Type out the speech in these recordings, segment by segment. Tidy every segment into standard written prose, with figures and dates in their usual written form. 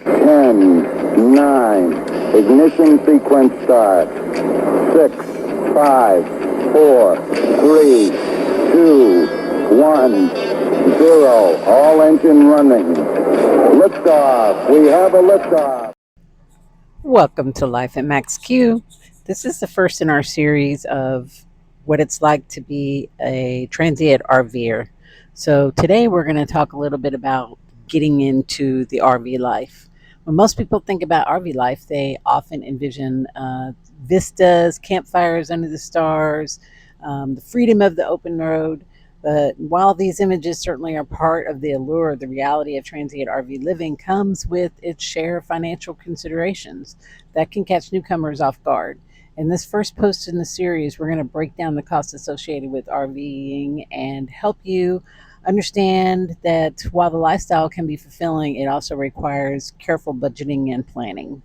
10, 9, ignition sequence start. 6, 5, 4, 3, 2, 1, 0. All engine running. Liftoff. We have a liftoff. Welcome to Life at Max Q. This is the first in our series of what it's like to be a transient RVer. So today we're going to talk a little bit about getting into the RV life. When most people think about RV life, they often envision vistas, campfires under the stars, the freedom of the open road. But while these images certainly are part of the allure, the reality of transient RV living comes with its share of financial considerations that can catch newcomers off guard. In this first post in the series, we're going to break down the costs associated with RVing and help you understand that while the lifestyle can be fulfilling, it also requires careful budgeting and planning.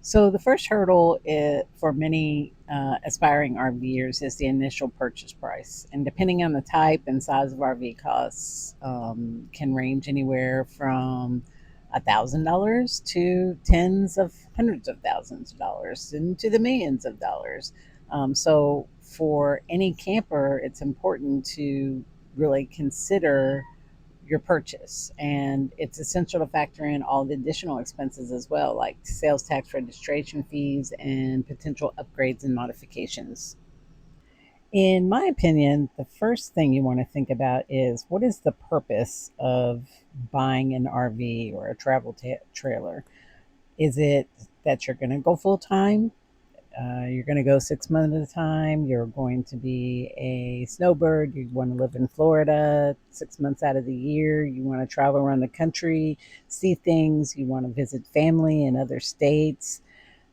So the first hurdle for many aspiring RVers is the initial purchase price, and depending on the type and size of RV, costs can range anywhere from $1,000 to tens of hundreds of thousands of dollars into the millions of dollars. So for any camper, it's important to really consider your purchase, and it's essential to factor in all the additional expenses as well, like sales tax, registration fees, and potential upgrades and modifications. In my opinion, the first thing you want to think about is what is the purpose of buying an RV or a trailer? Is it that you're going to go full time? You're going to go 6 months at a time. You're going to be a snowbird. You want to live in Florida 6 months out of the year. You want to travel around the country, see things. You want to visit family in other states.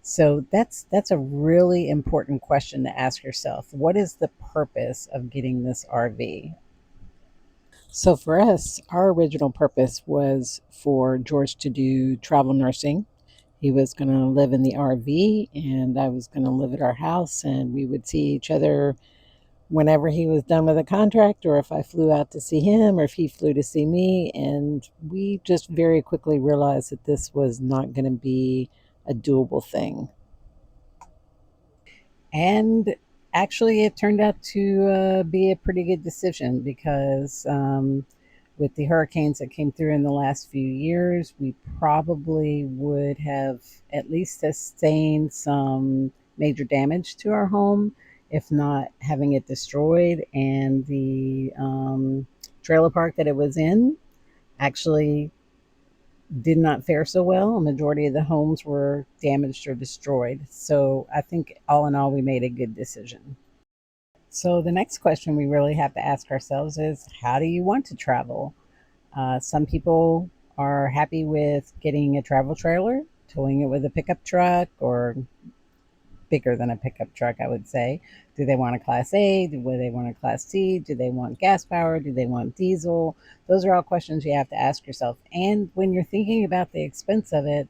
So that's a really important question to ask yourself. What is the purpose of getting this RV? So for us, our original purpose was for George to do travel nursing. He was going to live in the RV, and I was going to live at our house, and we would see each other whenever he was done with a contract, or if I flew out to see him, or if he flew to see me. And we just very quickly realized that this was not going to be a doable thing. And actually, it turned out to be a pretty good decision because with the hurricanes that came through in the last few years, we probably would have at least sustained some major damage to our home, if not having it destroyed. And the trailer park that it was in actually did not fare so well. A majority of the homes were damaged or destroyed. So I think all in all, we made a good decision. So the next question we really have to ask ourselves is, how do you want to travel? Some people are happy with getting a travel trailer, towing it with a pickup truck, or bigger than a pickup truck, I would say. Do they want a Class A? Do they want a Class C? Do they want gas power? Do they want diesel? Those are all questions you have to ask yourself. And when you're thinking about the expense of it,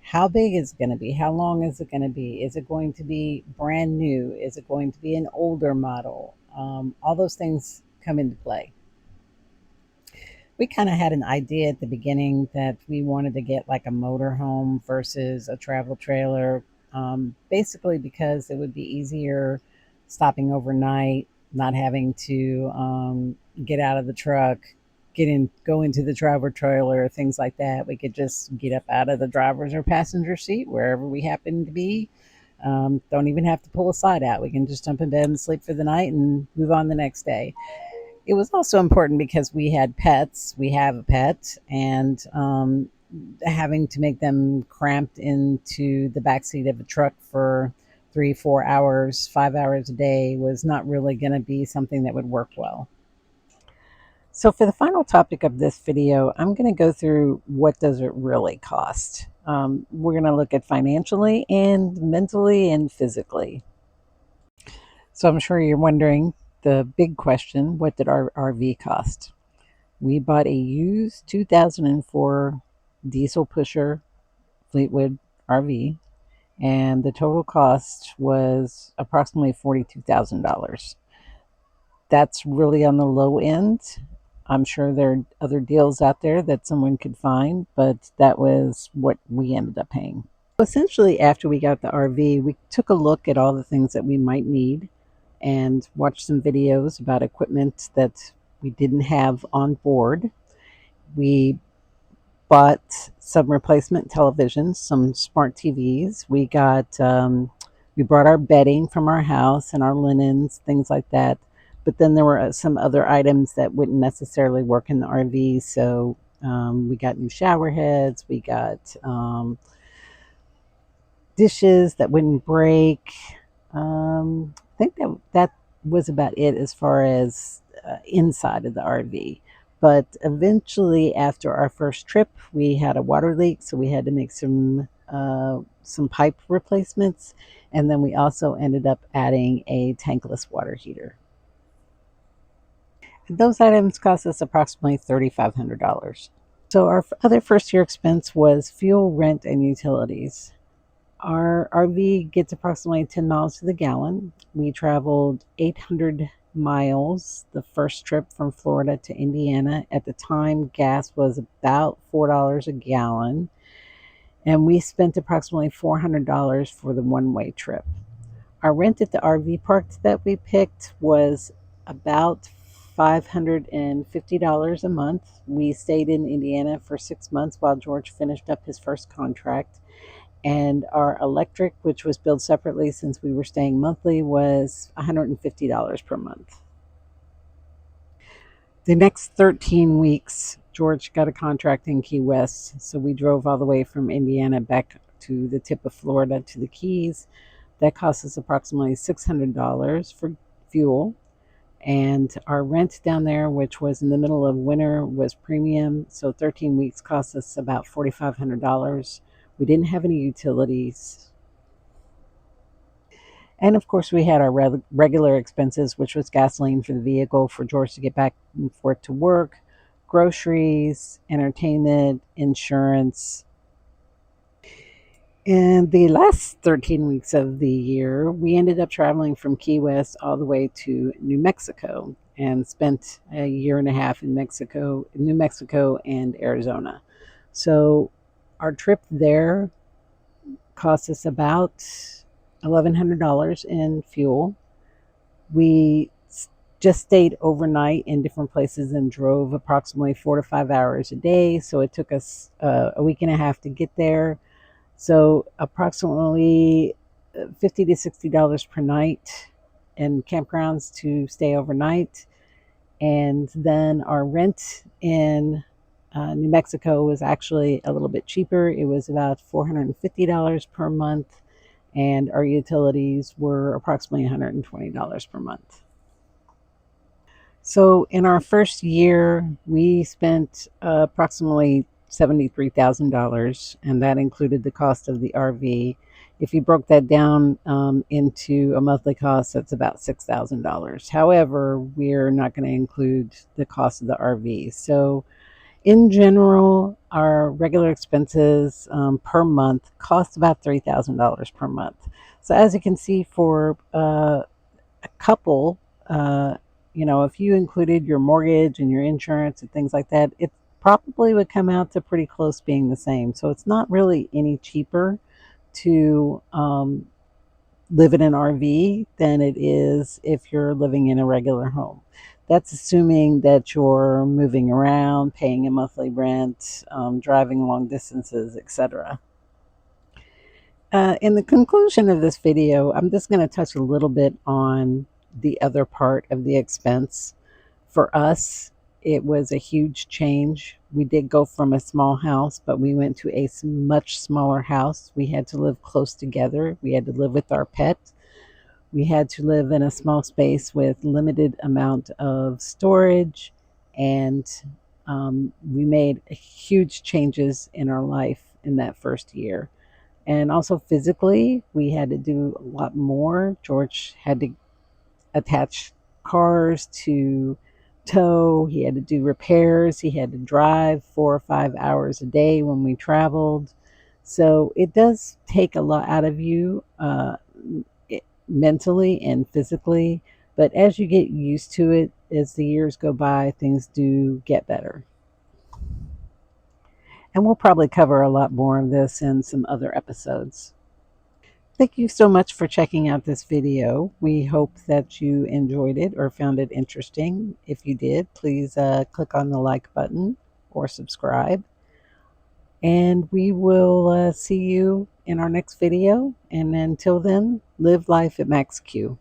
how big is it going to be? How long is it going to be? Is it going to be brand new? Is it going to be an older model? All those things come into play. We kind of had an idea at the beginning that we wanted to get like a motorhome versus a travel trailer, basically because it would be easier stopping overnight, not having to get out of the truck, go into the travel trailer, things like that. We could just get up out of the driver's or passenger seat wherever we happen to be. Don't even have to pull a side out. We can just jump in bed and sleep for the night and move on the next day. It was also important because we had pets. We have a pet, and having to make them cramped into the backseat of a truck for 3, 4 hours, 5 hours a day was not really going to be something that would work well. So for the final topic of this video, I'm going to go through what does it really cost. We're going to look at financially and mentally and physically. So I'm sure you're wondering the big question, what did our RV cost? We bought a used 2004 diesel pusher Fleetwood RV, and the total cost was approximately $42,000. That's really on the low end. I'm sure there are other deals out there that someone could find, but that was what we ended up paying. Essentially, after we got the RV, we took a look at all the things that we might need and watched some videos about equipment that we didn't have on board. We bought some replacement televisions, some smart TVs. We brought our bedding from our house and our linens, things like that. But then there were some other items that wouldn't necessarily work in the RV. So we got new shower heads. We got dishes that wouldn't break. I think that was about it as far as inside of the RV. But eventually, after our first trip, we had a water leak, so we had to make some pipe replacements, and then we also ended up adding a tankless water heater. Those items cost us approximately $3,500. So our other first year expense was fuel, rent, and utilities. Our RV gets approximately 10 miles to the gallon. We traveled 800 miles the first trip from Florida to Indiana. At the time, gas was about $4 a gallon, and we spent approximately $400 for the one way trip. Our rent at the RV park that we picked was about $550 a month. We stayed in Indiana for 6 months while George finished up his first contract, and our electric, which was billed separately since we were staying monthly, was $150 per month. The next 13 weeks, George got a contract in Key West, so we drove all the way from Indiana back to the tip of Florida to the Keys. That cost us approximately $600 for fuel. And our rent down there, which was in the middle of winter, was premium. So 13 weeks cost us about $4,500. We didn't have any utilities. And of course, we had our regular expenses, which was gasoline for the vehicle for George to get back and forth to work, groceries, entertainment, insurance. And the last 13 weeks of the year, we ended up traveling from Key West all the way to New Mexico and spent a year and a half in New Mexico and Arizona. So our trip there cost us about $1,100 in fuel. We just stayed overnight in different places and drove approximately 4 to 5 hours a day. So it took us a week and a half to get there. So approximately $50 to $60 per night in campgrounds to stay overnight. And then our rent in New Mexico was actually a little bit cheaper. It was about $450 per month, and our utilities were approximately $120 per month. So in our first year, we spent approximately $73,000, and that included the cost of the RV. If you broke that down into a monthly cost, that's about $6,000. However, we're not going to include the cost of the RV. So in general, our regular expenses per month cost about $3,000 per month. So as you can see, for a couple, if you included your mortgage and your insurance and things like that, it probably would come out to pretty close being the same. So it's not really any cheaper to live in an RV than it is if you're living in a regular home. That's assuming that you're moving around, paying a monthly rent, driving long distances, etc. In the conclusion of this video, I'm just going to touch a little bit on the other part of the expense. For us, it was a huge change. We did go from a small house, but we went to a much smaller house. We had to live close together. We had to live with our pet. We had to live in a small space with limited amount of storage, and we made huge changes in our life in that first year. And also physically, we had to do a lot more. George had to attach cars to tow. He had to do repairs. He had to drive 4 or 5 hours a day when we traveled. So it does take a lot out of you mentally and physically But as you get used to it, as the years go by, things do get better. And we'll probably cover a lot more of this in some other episodes. Thank you so much for checking out this video. We hope that you enjoyed it or found it interesting. If you did, please click on the like button or subscribe. And we will see you in our next video. And until then, live life at Max Q.